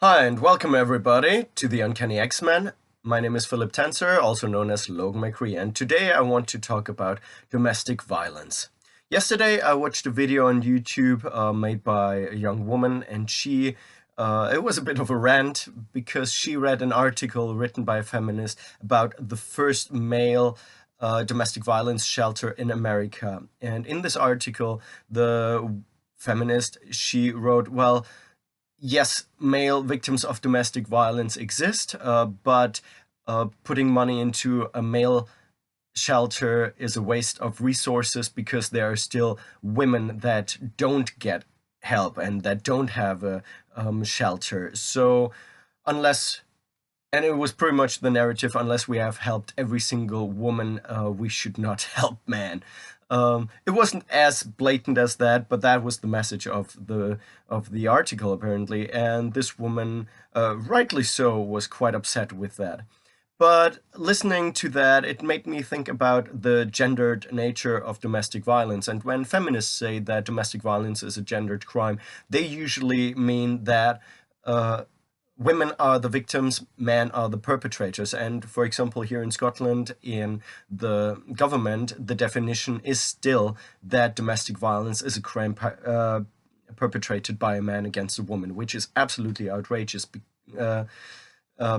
Hi, and welcome everybody to the Uncanny X-Men. My name is Philip Tenser, also known as Logan McCree, and today I want to talk about domestic violence. Yesterday, I watched a video on YouTube made by a young woman, and it was a bit of a rant because she read an article written by a feminist about the first male domestic violence shelter in America. And in this article, the feminist, she wrote, well, yes, male victims of domestic violence exist, but putting money into a male shelter is a waste of resources because there are still women that don't get help and that don't have a shelter. So unless and it was pretty much the narrative, unless we have helped every single woman, we should not help man. It wasn't as blatant as that, but that was the message of the article apparently, and this woman, rightly so, was quite upset with that. But listening to that, it made me think about the gendered nature of domestic violence. And when feminists say that domestic violence is a gendered crime, they usually mean that uh, women are the victims, men are the perpetrators. And for example, here in Scotland, in the government, the definition is still that domestic violence is a crime perpetrated by a man against a woman, which is absolutely outrageous.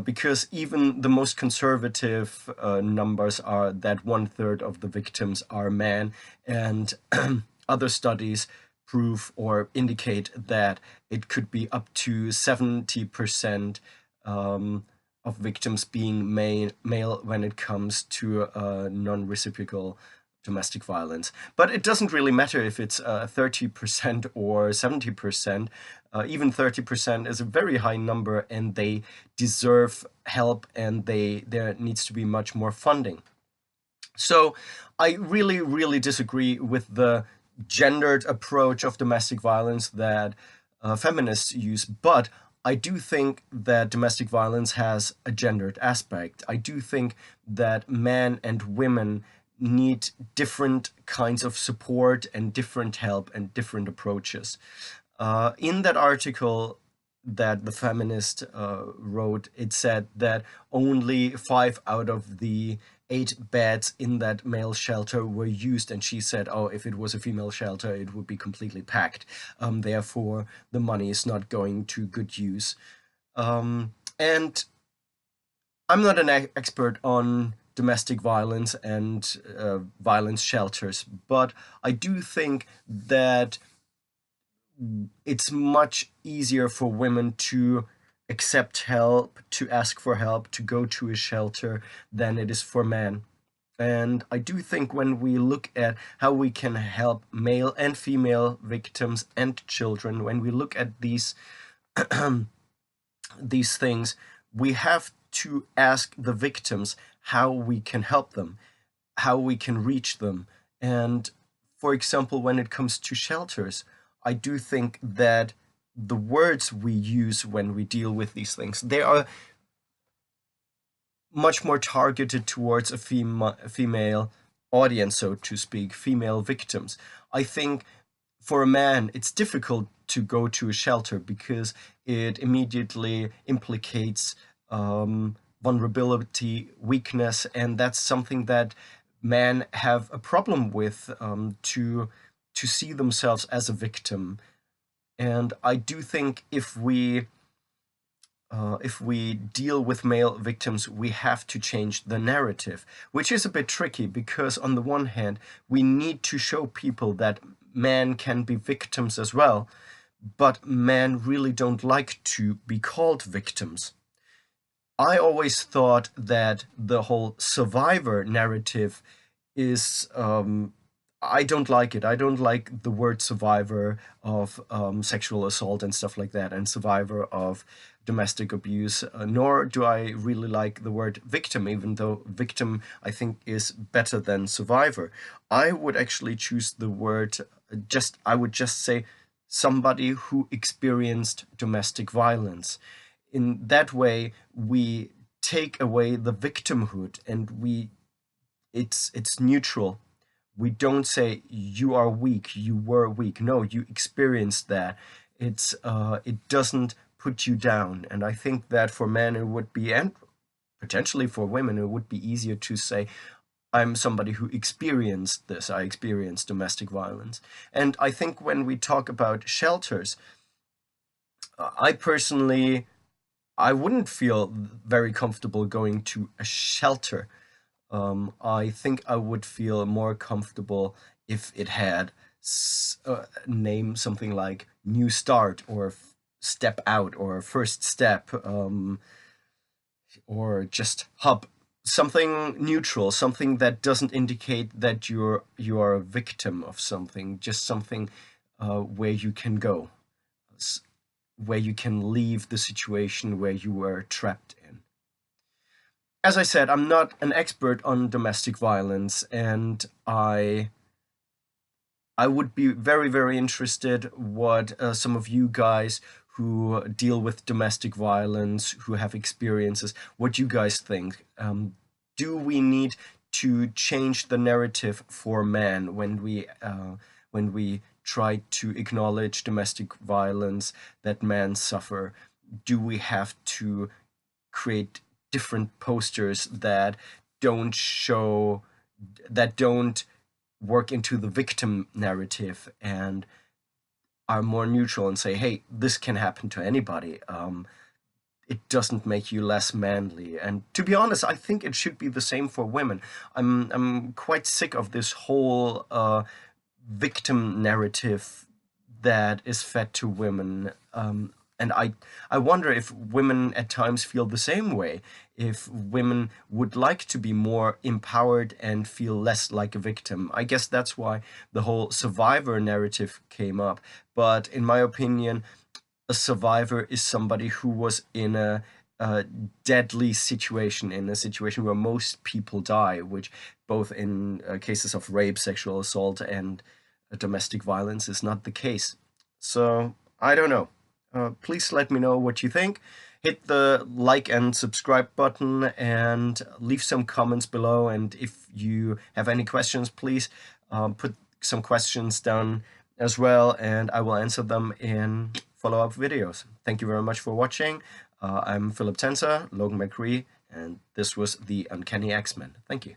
Because even the most conservative numbers are that 1/3 of the victims are men, and other studies prove or indicate that it could be up to 70% of victims being male when it comes to non-reciprocal domestic violence. But it doesn't really matter if it's 30% or 70%. Even 30% is a very high number, and they deserve help, and there needs to be much more funding. So I really, really disagree with the gendered approach of domestic violence that feminists use, but I do think that domestic violence has a gendered aspect. I do think that men and women need different kinds of support and different help and different approaches. In that article that the feminist wrote, it said that only 5 out of the 8 beds in that male shelter were used, and she said, "Oh, if it was a female shelter, it would be completely packed. Therefore, the money is not going to good use." And I'm not an expert on domestic violence and violence shelters, but I do think that it's much easier for women to accept help, to ask for help, to go to a shelter than it is for men. And I do think when we look at how we can help male and female victims and children, when we look at these things, we have to ask the victims how we can help them, how we can reach them. And for example, when it comes to shelters, I do think that the words we use when we deal with these things, they are much more targeted towards a female audience, so to speak, female victims. I think for a man, it's difficult to go to a shelter because it immediately implicates vulnerability, weakness, and that's something that men have a problem with, to see themselves as a victim. And I do think if we deal with male victims, we have to change the narrative, which is a bit tricky because, on the one hand, we need to show people that men can be victims as well, but men really don't like to be called victims. I always thought that the whole survivor narrative is I don't like it. I don't like the word survivor of sexual assault and stuff like that, and survivor of domestic abuse, nor do I really like the word victim, even though victim I think is better than survivor. I would actually choose the word I would just say somebody who experienced domestic violence. In that way, we take away the victimhood, and it's neutral. We don't say you are weak, you were weak. No, you experienced that. It doesn't put you down. And I think that for men it would be, and potentially for women, it would be easier to say, I'm somebody who experienced this. I experienced domestic violence. And I think when we talk about shelters, I personally, I wouldn't feel very comfortable going to a shelter. I think I would feel more comfortable if it had name something like New Start or Step Out or First Step, or just Hub. Something neutral, something that doesn't indicate that you are a victim of something, just something where you can go, where you can leave the situation where you were trapped in. As I said, I'm not an expert on domestic violence, and I would be very, very interested what some of you guys who deal with domestic violence, who have experiences, what you guys think. Do we need to change the narrative for men when we try to acknowledge domestic violence that men suffer? Do we have to create different posters that don't show, that don't work into the victim narrative and are more neutral and say, hey, this can happen to anybody? It doesn't make you less manly. And to be honest, I think it should be the same for women. I'm quite sick of this whole victim narrative that is fed to women. And I wonder if women at times feel the same way, if women would like to be more empowered and feel less like a victim. I guess that's why the whole survivor narrative came up. But in my opinion, a survivor is somebody who was in a deadly situation, in a situation where most people die, which both in cases of rape, sexual assault, and domestic violence is not the case. So I don't know. Please let me know what you think. Hit the like and subscribe button and leave some comments below. And if you have any questions, please put some questions down as well, and I will answer them in follow-up videos. Thank you very much for watching. I'm Philip Tenser, Logan McCree, and this was the Uncanny X-Men. Thank you.